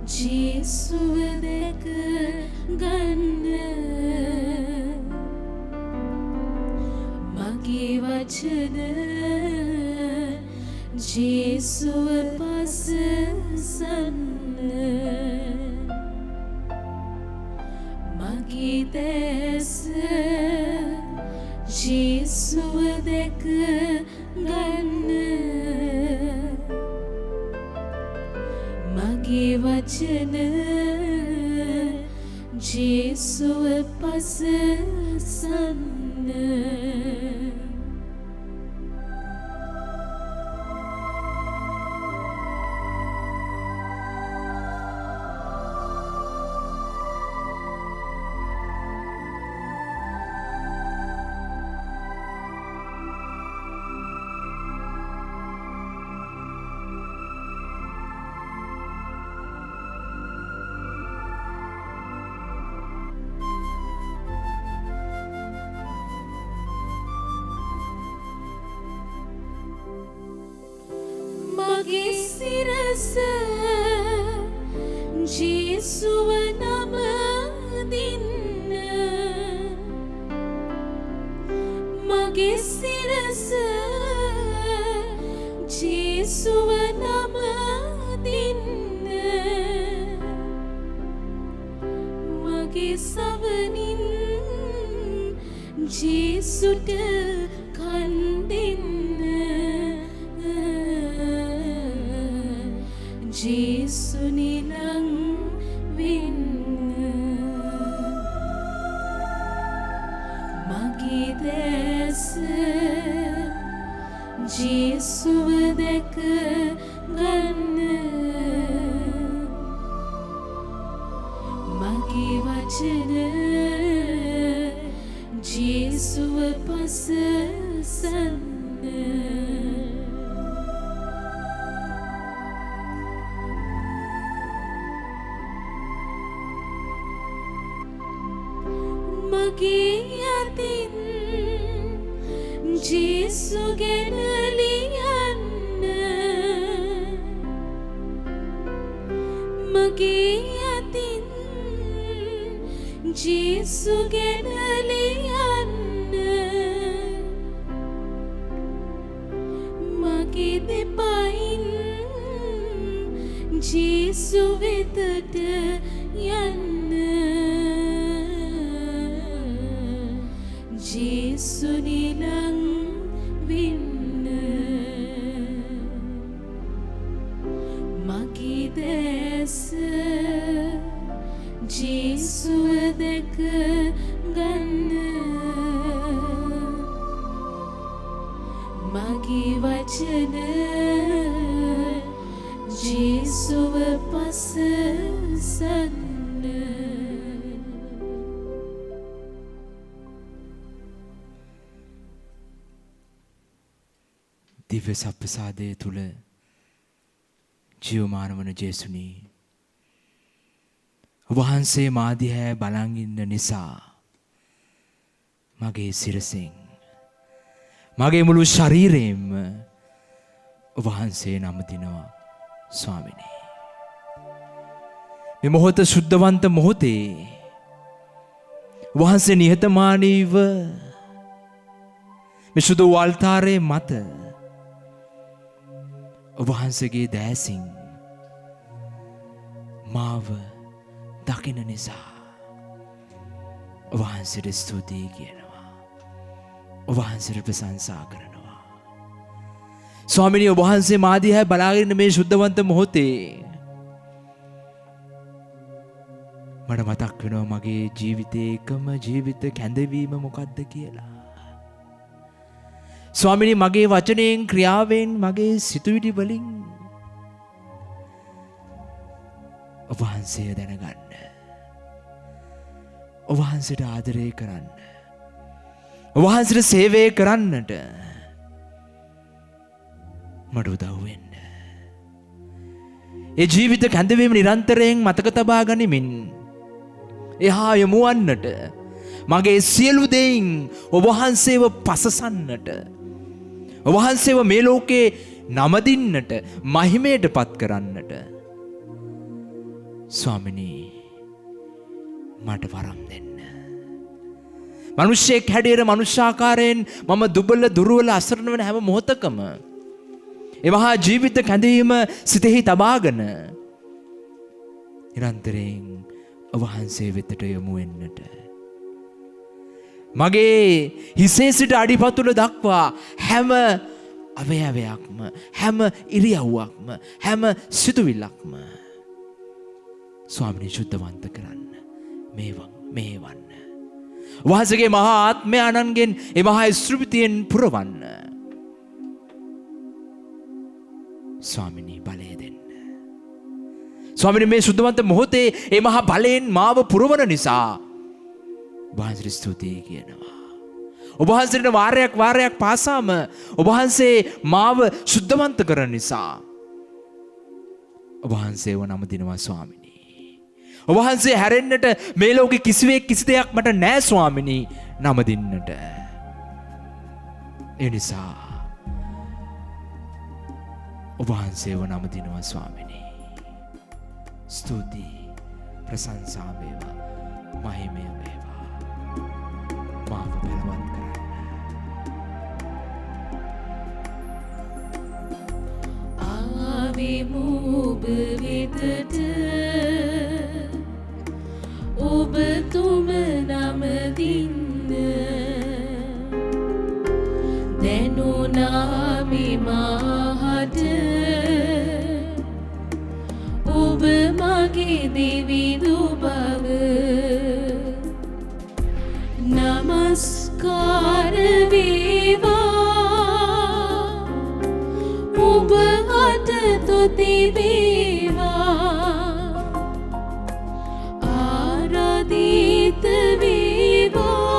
ජේසුව දැක ගන්න මගේ වචන ජේසුව පසසන්න මගේ දැස ජේසුව දැක ගන්න මගේ වචන ජේසුව පසසන්න මගේ සිරස ජේසුව නම දින්න මගේ සිරස ජේසුව නම දින්න මගේ සවනින් ජේසුට කන් දෙන්න ජේසු නිලං වෙන්න මගේ දැස ජේසුව දැක ගන්න මගේ වචන ජේසුව පසසන්න මගේ අතින් ජේසු ගැන ලියන්න මගේ අතින් ජේසු ගැන ලියන්න මගේ දෙපයින් ජේසු වෙතට යන්න ජේසු නිලං වෙන්න මගේ දැස ජේසුව දැක ගන්න මගේ වචන ජේසුව පසසන්න දිව්‍ය සප්පසාදය තුල ජීවමාන වන ජේසුනි වහන්සේ මා දිහා බලන් ඉන්න නිසා මගේ සිරසෙන් මගේ මුළු ශරීරයෙන්ම වහන්සේ නම දිනවා ස්වාමිනේ මේ මොහොත සුද්ධවන්ත මොහොතේ වහන්සේ නිහතමානීව මේ සුදු වල්තාරේ මත වහන්සේගේ දෑසින් මාව දකින නිසා වහන්සේට ස්තුතියි කියනවා වහන්සේට ප්‍රශංසා කරනවා ස්වාමිනී වහන්සේ මා දිහා බලාගෙන මේ සුද්ධවන්ත මොහොතේ මට මතක් වෙනවා මගේ ජීවිතයේ එකම ජීවිත කැඳවීම මොකක්ද කියලා ස්වාමිනී මගේ වචනයෙන් ක්‍රියාවෙන් මගේ සිතුවිලි වලින් ඔබ වහන්සේ දැනගන්න ඔබ වහන්සේට ආදරය කරන්න ඔබ වහන්සේට සේවය කරන්නට මට උදව් වෙන්න ඒ ජීවිත කැඳවීම නිරන්තරයෙන් මතක තබා ගනිමින් එහා යමු වන්නට මගේ සියලු දෙයින් ඔබ වහන්සේව පසසන්නට ඔබ වහන්සේව මේ ලෝකේ නමදින්නට මහිමයට පත් කරන්නට ස්වාමිනී මට වරම් දෙන්න. මනුෂ්‍යයෙක් හැටියට මනුෂ්‍යාකාරයෙන් මම දුබල දුර්වල අසරණ වෙන හැම මොහොතකම ඒ මහා ජීවිත කැඳවීම සිතෙහි තබාගෙන නිරන්තරයෙන් ඔබ වහන්සේ වෙතට යොමු වෙන්නට මගේ හිසේ සිට අඩිපතුල දක්වා හැම අවයවයක්ම හැම ඉරියව්වක්ම හැම සිතුවිල්ලක්ම ස්වාමිනී සුද්ධවන්ත කරන්න මේවන්න වහන්සේගේ මහා ආත්මයන්ගෙන් ඒ මහා ස්ත්‍රිපතියෙන් පුරවන්න ස්වාමිනී බලය දෙන්න. ස්වාමිනී මේ සුද්ධවන්ත මොහොතේ ඒ මහා බලයෙන් මාව පුරවන නිසා වහන්සේට ස්තුතියි කියනවා. ඔබ වහන්සේට වාරයක් පාසාම ඔබ වහන්සේ මාව සුද්ධවන්ත කරන නිසා ඔබ වහන්සේව නම දිනවා ස්වාමිනී. ඔබ වහන්සේ හැරෙන්නට මේ ලෝකේ කිසි දෙයක් මට නෑ ස්වාමිනී නම දින්නට. ඒ නිසා ඔබ වහන්සේව නම දිනවා ස්වාමිනී. ස්තුතියි ප්‍රශංසා වේවා මහිමය වේවා මාව බලවත් කරන්න. ආවෙමු ඔබ වෙතට ඔබ තුම නම දින්න දැනුණා මේ මාහට ඔබ මගේ දෙවිදු බව නමස්කාර වේවා ඔබ අත තුති වේවා ආරාධිත වේවා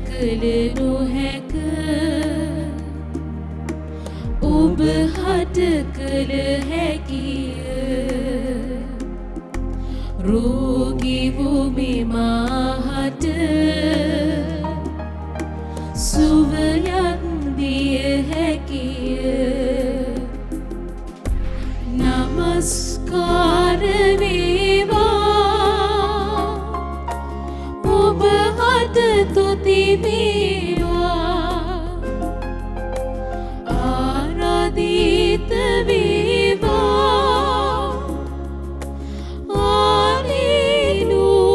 කළ නොහැක ඔබ හට කළ හැකිය රෝගී වූ මේ මාහට සුවයක් දිය හැකිය නමස්කාර වේවා ඔබ හට තුති වේවා ආරාධිත වේවා හalleluya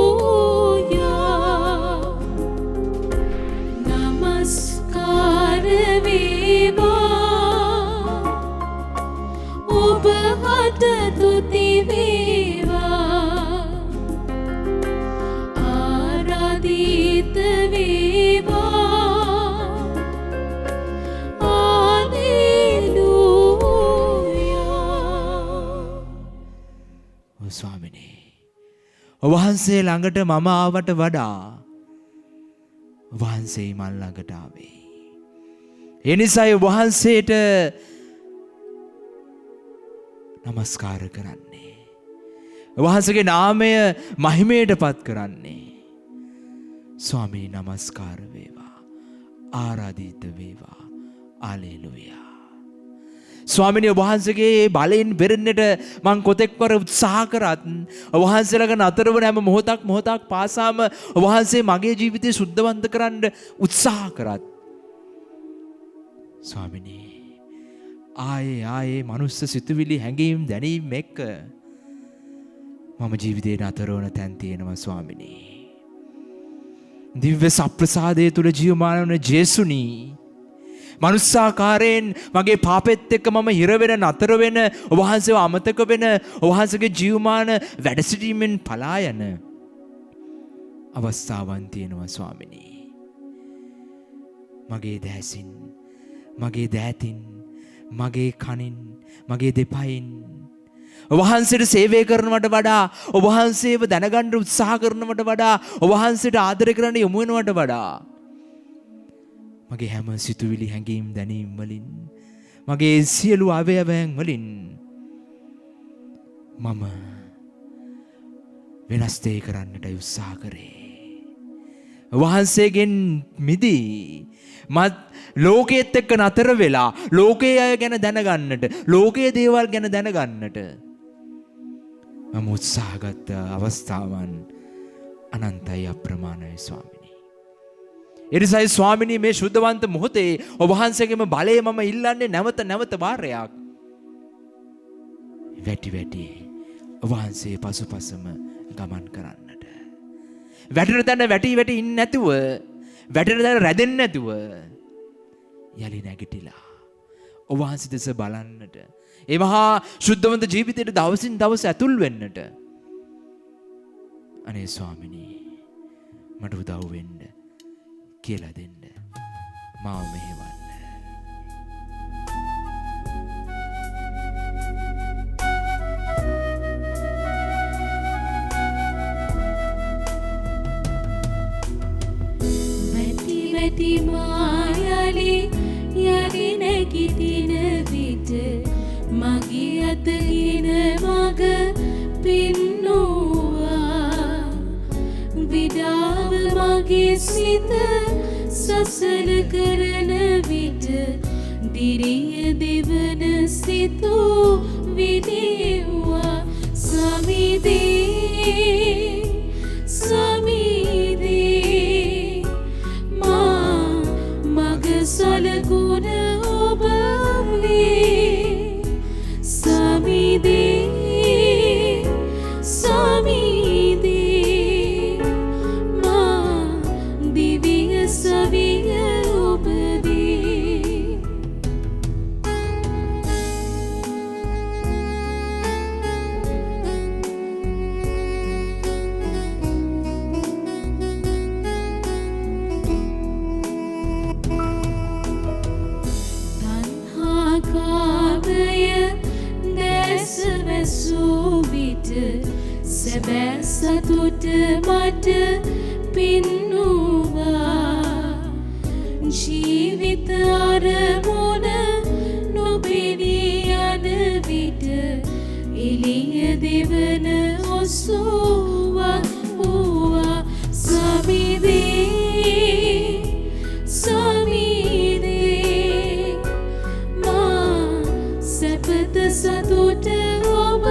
නමස්කාර වේවා ඔබ හට තුති වේවා ආරාධිත වේවා ස්වාමිනේ ඔබ වහන්සේ ළඟට මම ආවට වඩා ඔබ වහන්සේ මන් ළඟට ආවේ. ඒ නිසායි ඔබ වහන්සේට නමස්කාර කරන්නේ. ඔබ වහන්සේගේ නාමය මහිමයට පත් කරන්නේ. ස්වාමී නමස්කාර වේවා. ආරාධිත වේවා. හalleluya. ස්වාමිනේ ඔබ වහන්සේගේ බලයෙන් බෙරෙන්නට මං කොතෙක්වර උත්සාහ කරත් ඔබ වහන්සේ ළඟ නතර වන හැම මොහොතක් පාසාම ඔබ වහන්සේ මගේ ජීවිතය සුද්ධවන්ත කරන්න උත්සාහ කරත් ස්වාමිනේ ආයේ මනුස්ස සිතුවිලි හැඟීම් දැනීම් එක්ක මම ජීවිතේ නතර වන තැන් තියෙනවා ස්වාමිනේ. දිව්‍ය සප්‍රසාදයේ තුල ජීවමාන වන ජේසුනි මනුස්සාකාරයෙන් මගේ පාපෙත් එක්ක මම හිර වෙන නතර වෙන ඔබ වහන්සේව අමතක වෙන ඔබ වහන්සේගේ ජීවමාන වැඩ සිටීමෙන් පලා යන අවස්ථාවන් තියෙනවා ස්වාමිනී. මගේ දැසින් මගේ දෑතින් මගේ කනින් මගේ දෙපයින් ඔබ වහන්සේට සේවය කරනවට වඩා ඔබ වහන්සේව දැනගන්න උත්සාහ කරනවට වඩා ඔබ වහන්සේට ආදරය කරන්න යොමු වෙනවට වඩා මගේ හැම සිතුවිලි හැඟීම් දැනීම් වලින් මගේ සියලු අවයවයන් වලින් මම වෙනස් දේ කරන්නට උත්සාහ කරේ. වහන්සේගෙන් මිදී මත් ලෝකයේත් එක්ක නතර වෙලා ලෝකයේ අය ගැන දැනගන්නට ලෝකයේ දේවල් ගැන දැනගන්නට මම උත්සාහගත් අවස්ථාවන් අනන්තයි අප්‍රමාණයි ස්වාමිනී. එනිසායි ස්වාමිනී මේ ශුද්ධවන්ත මොහොතේ ඔබ වහන්සේගේම බලය මම ඉල්ලන්නේ නැවත වාරයක්. වැටි වැටි ඔබ වහන්සේ පසුපසම ගමන් කරන්නට. වැටෙන තැන වැටි ඉන්නේ නැතුව වැටෙන තැන රැඳෙන්නේ නැතුව යලි නැගිටිලා ඔබ වහන්සේ දෙස බලන්නට ඒ මහා ශුද්ධවන්ත ජීවිතයට දවසින් දවස ඇතුල් වෙන්නට අනේ ස්වාමිනී මට උදව් වෙන්න කියලා දෙන්න මාව මෙහෙවන්න. වැටි මායලි යලි නැගිටින විට මගේ අතගෙන මග පින්නුවා විඩාව මගේ සිත සසල කරන විට දිරිය දෙවන සිතූ විදේවා සමිදේ මග සලකුණ ඔබ වේ සමිදේ මා දිවිය සවිය ඔබ වේ. සැබෑ සතුට මට පින්නුවා ජීවිත අරමුණ නොපෙනී යන විට එළිය දෙවන ඔසුවක් වූවා සමිදේ මා සැපත සතුට ඔබ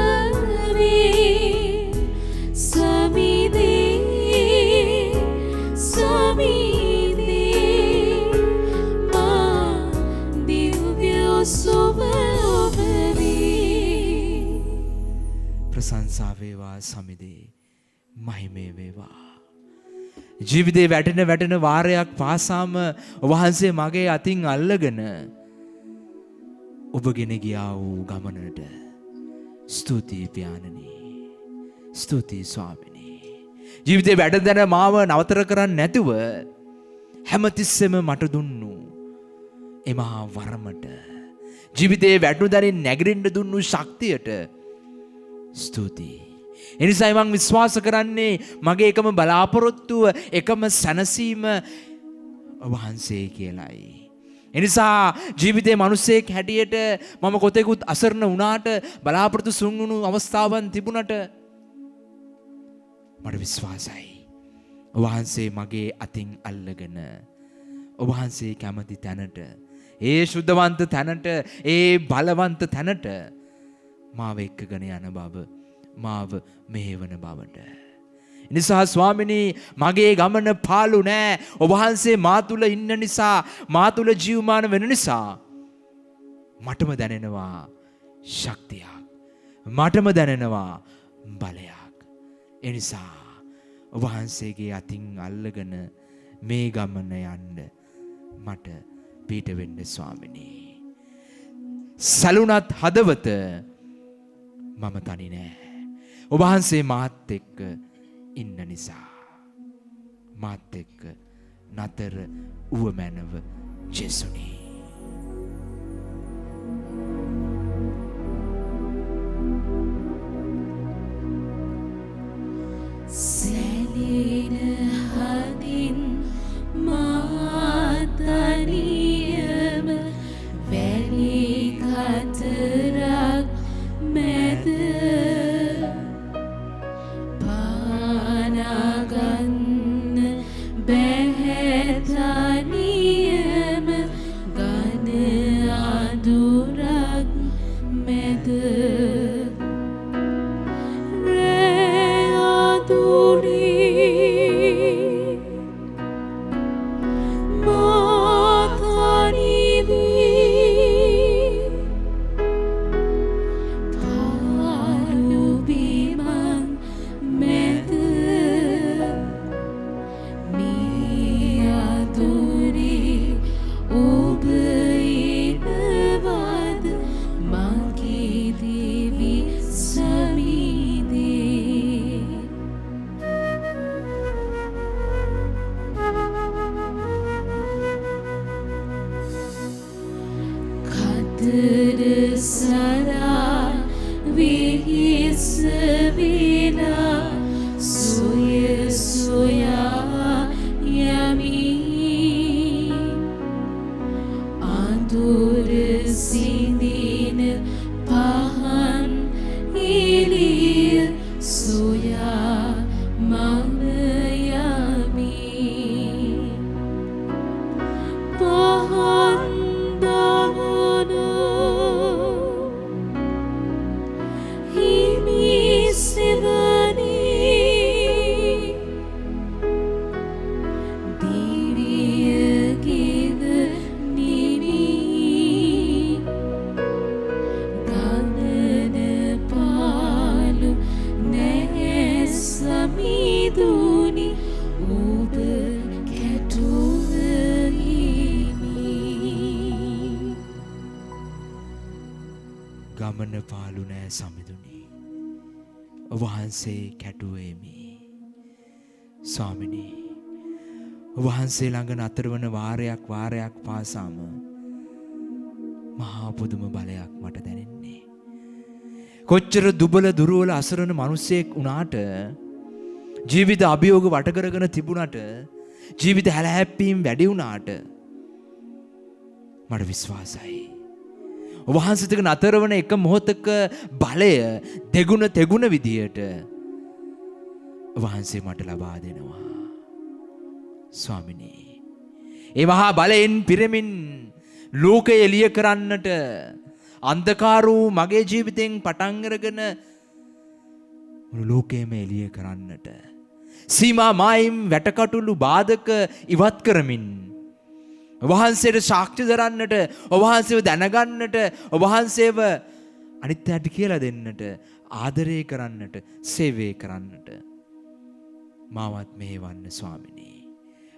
ප්‍රශංසා වේවා සමිදේ මහිමේ වේවා. ජීවිතේ වැටෙන වාරයක් පාසාම වහන්සේ මගේ අතින් අල්ලගෙන ඔබගෙන ගියා වූ ගමනට ස්තුතියි පියාණනි. ස්තුතියි ස්වාමිනී. ජීවිතේ වැටෙන මාව නවතර කරන්නේ නැතුව හැමතිස්සෙම මට දුන්නු එමහා වරමට ජීවිතේ වැටුණු දැනින් නැගිටින්න දුන්නු ශක්තියට ස්තුතියි. එනිසායි මම විශ්වාස කරන්නේ මගේ එකම බලාපොරොත්තුව එකම සැනසීම වහන්සේ කියලායි. එනිසා ජීවිතේ මිනිසෙක් හැටියට මම කොතෙකුත් අසරණ වුණාට බලාපොරොත්තු සුන්වුණු අවස්ථාවන් තිබුණට මට විශ්වාසයි. වහන්සේ මගේ අතින් අල්ලගෙන වහන්සේ කැමති තැනට ඒ ශුද්ධවන්ත තැනට ඒ බලවන්ත තැනට මාව එක්කගෙන යන බව මාව මෙහෙවන බවට. නිසා ස්වාමිනී මගේ ගමන පාළු නෑ. ඔබ වහන්සේ මා තුල ඉන්න නිසා මා තුල ජීවමාන වෙන නිසා මටම දැනෙනවා ශක්තියක්. මටම දැනෙනවා බලයක්. ඒ නිසා ඔබ වහන්සේගේ අතින් අල්ලගෙන මේ ගමන යන්න මට පිට වෙන්න ස්වාමිනී. සලුණත් හදවත මම තනි නෑ. ඔබ වහන්සේ මාත් එක්ක ඉන්න නිසා මාත් එක්ක නතර උවමැනව ජෙසුනි. දින හදින් මාතනියම වැලි කතරක් මැද පානගන්න බැහැතනියම ගන අඳුරක් මැද ගමන පාලු නෑ සමිඳුනි වහන්සේ කැටුවේමි ස්වාමිනී වහන්සේ ළඟ නතර වන වාරයක් පාසාම මහා පුදුම බලයක් මට දැනෙන්නේ කොච්චර දුබල දුර්වල අසරණ මිනිසෙක් වුණාට ජීවිත අභියෝග වට කරගෙන තිබුණාට ජීවිත හැලහැප්පීම් වැඩි වුණාට මට විශ්වාසයි වහන්සේට නතර වන එක මොහොතක බලය දෙගුණ තෙගුණ විදියට වහන්සේ මට ලබා දෙනවා ස්වාමිනී ඒ මහා බලයෙන් පිරමින් ලෝකය එළිය කරන්නට අන්ධකාර වූ මගේ ජීවිතෙන් පටන් අරගෙන මුළු ලෝකයම එළිය කරන්නට සීමා මායිම් වැටකටුළු බාධක ඉවත් කරමින් වහන්සේට සාක්ෂි දරන්නට වහන්සේව දැනගන්නට වහන්සේව අනිත් අයට කියලා දෙන්නට ආදරය කරන්නට සේවය කරන්නට මාවත් මෙහෙවන්න ස්වාමිනී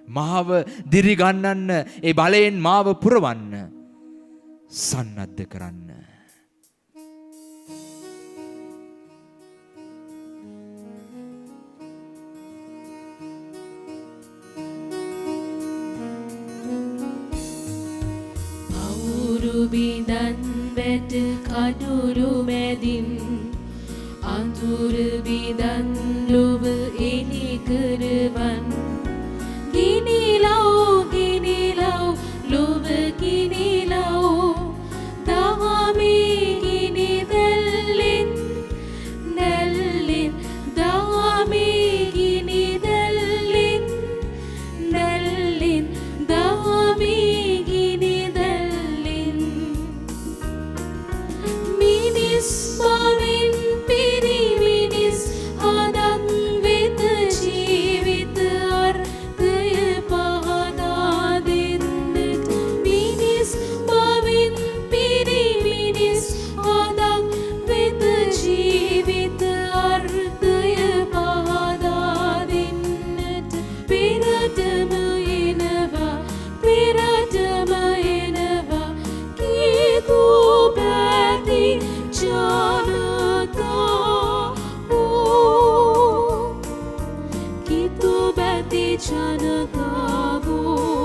මාව දිරි ගන්නන්න ඒ බලයෙන් මාව පුරවන්න සන්නද්ධ කරන්න බිඳන් වැට කඩුරු මැදින් අඳුර බිඳන් ලොව එලි කරවන් ගිනිලව් ලොව ගිනිලව් දහමේ ගිනි දැල්ලෙන් දහමේ ගිනි දැල්ලෙන් දහමේ ස්මවින් පිරිමිනිස් හදක් වෙත ජීවිත අර්ථය පහදා දෙන්නට මිනිස් මවින් පිරිමිනිස් හදක් වෙත ජීවිත අර්ථය පහදා දෙන්නට පෙරටම එනවා කීතෝ පැති Janata, oh, Kitu Bati Janata, oh.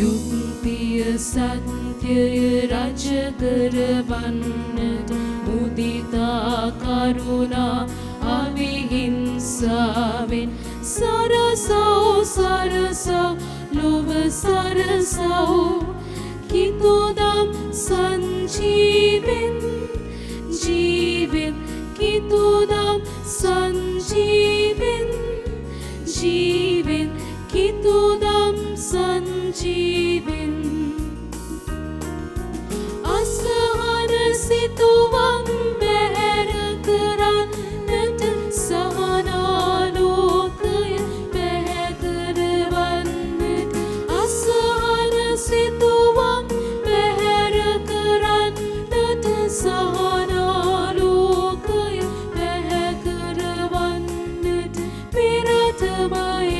යුක්තිය සත්‍යය රජ කරවන්නට මුදිතා කරුණා අවිහිංසාවෙන් සරසව සරසව ලොව සරසව කිතුදම් සංජීවෙන් ජීවෙන් කිතුදම් සංජීවෙන් ජීවෙන් කිතුදම් සංජීවෙන් අසහන සිතුවම් බැහැර කරන්නට සහනාලෝකය පැහැ කරවන්නට අසහන සිතුවම් බැහැර කරන්නට සහනාලෝකය පැහැ කරවන්නට පෙරටම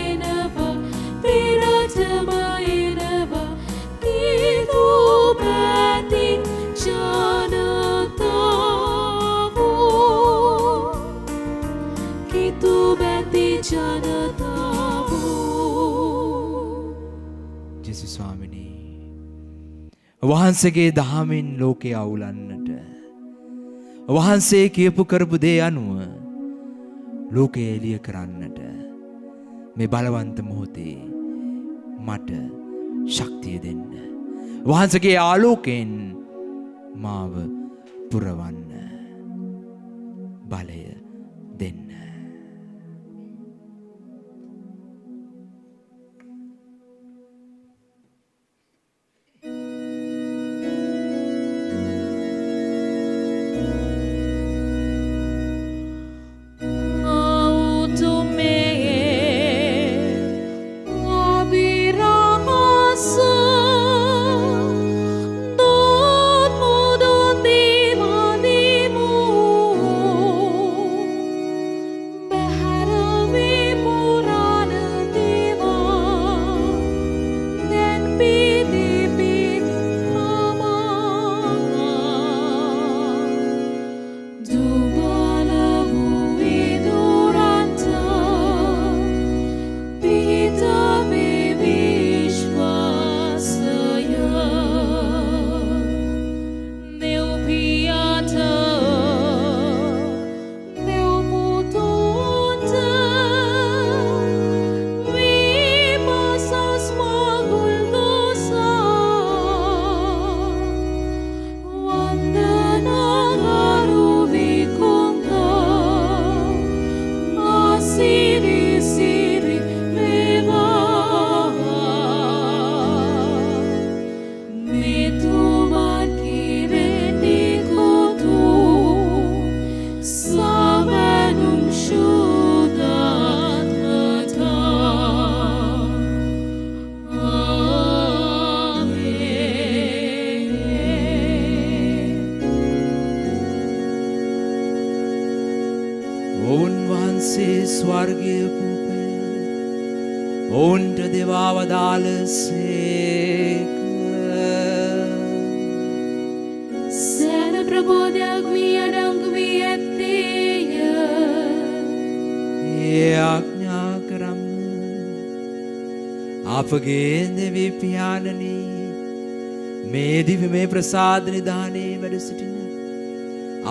එනවා පෙරටම එනවා කීදෝ පැති ජනතාවෝ කිතු බැති ජනතාවෝ ජේසුස් ස්වාමිනී වහන්සේගේ දහමින් ලෝකේ අවුලන්නට වහන්සේ කියපු කරපු දේ අනුව ලෝකය එළිය කරන්නට මේ බලවන්ත මොහොතේ මට ශක්තිය දෙන්න. වහන්සේගේ ආලෝකයෙන් මාව පුරවන්න බලය දෙන්න. ස්වර්ගය පුපය ඔවුන්ට දෙවාවදාලසේක සෑම ප්‍රබෝධයක් වී අඩංගු වී ඇත්තේය. ඒ ආඥා කරම් අපගේ දෙවි පියාණනී මේ දිව්‍යමය ප්‍රසාද නිධානයේ වැඩ සිටින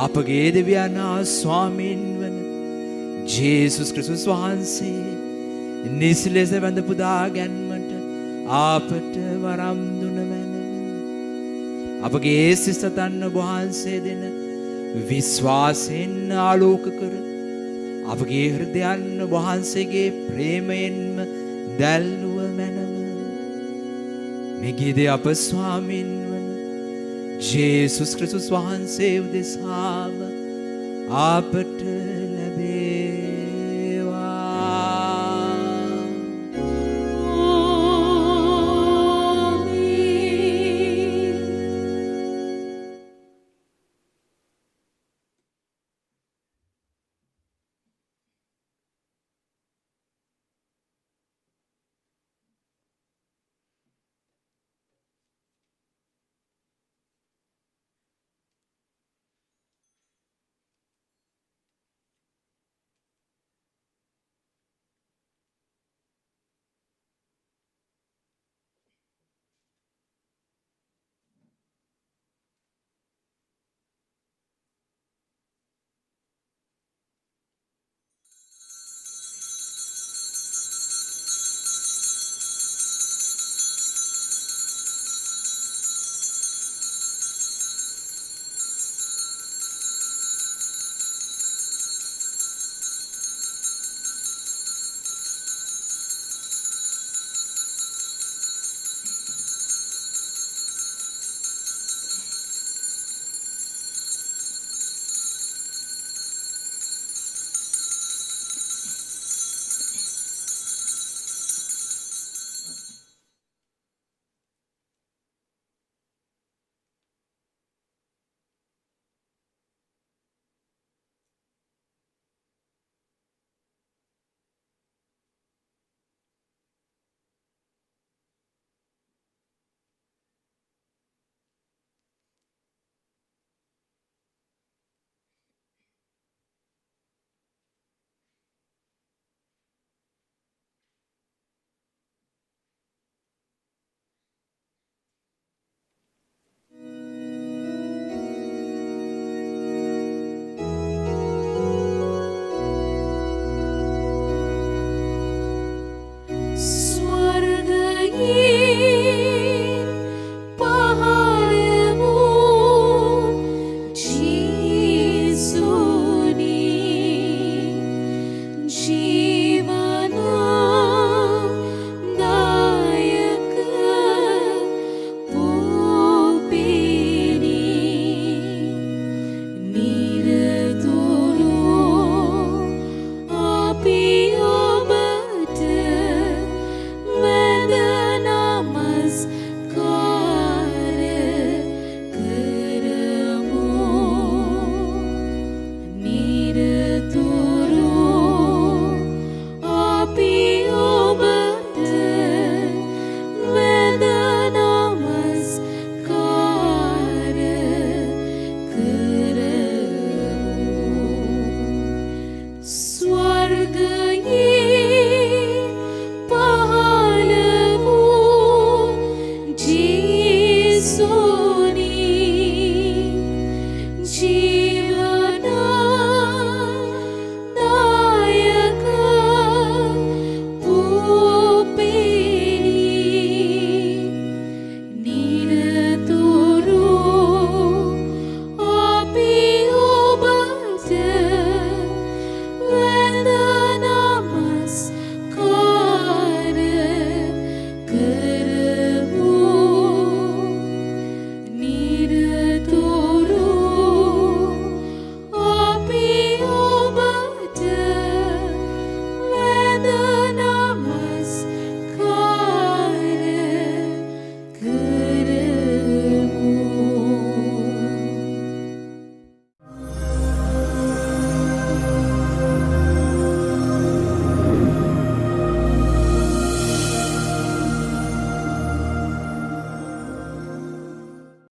අපගේ දෙවියන් ස්වාමීන් වන ජේසුස් ක්‍රිස්තුස් වහන්සේ නිසි ලෙස වැඳ පුදා ගැන්මට අපට වරම් දුන මැනව. අපගේ සිස්තතන්න වහන්සේ දෙන විශ්වාසයෙන් ආලෝක කර අපගේ හෘදයන් වහන්සේගේ ප්‍රේමයෙන්ම දැල්ලුව මැනව. මෙගියද අප ස්වාමීන් වන ජේසුස් ක්‍රිස්තුස් වහන්සේ උදෙසාම අපට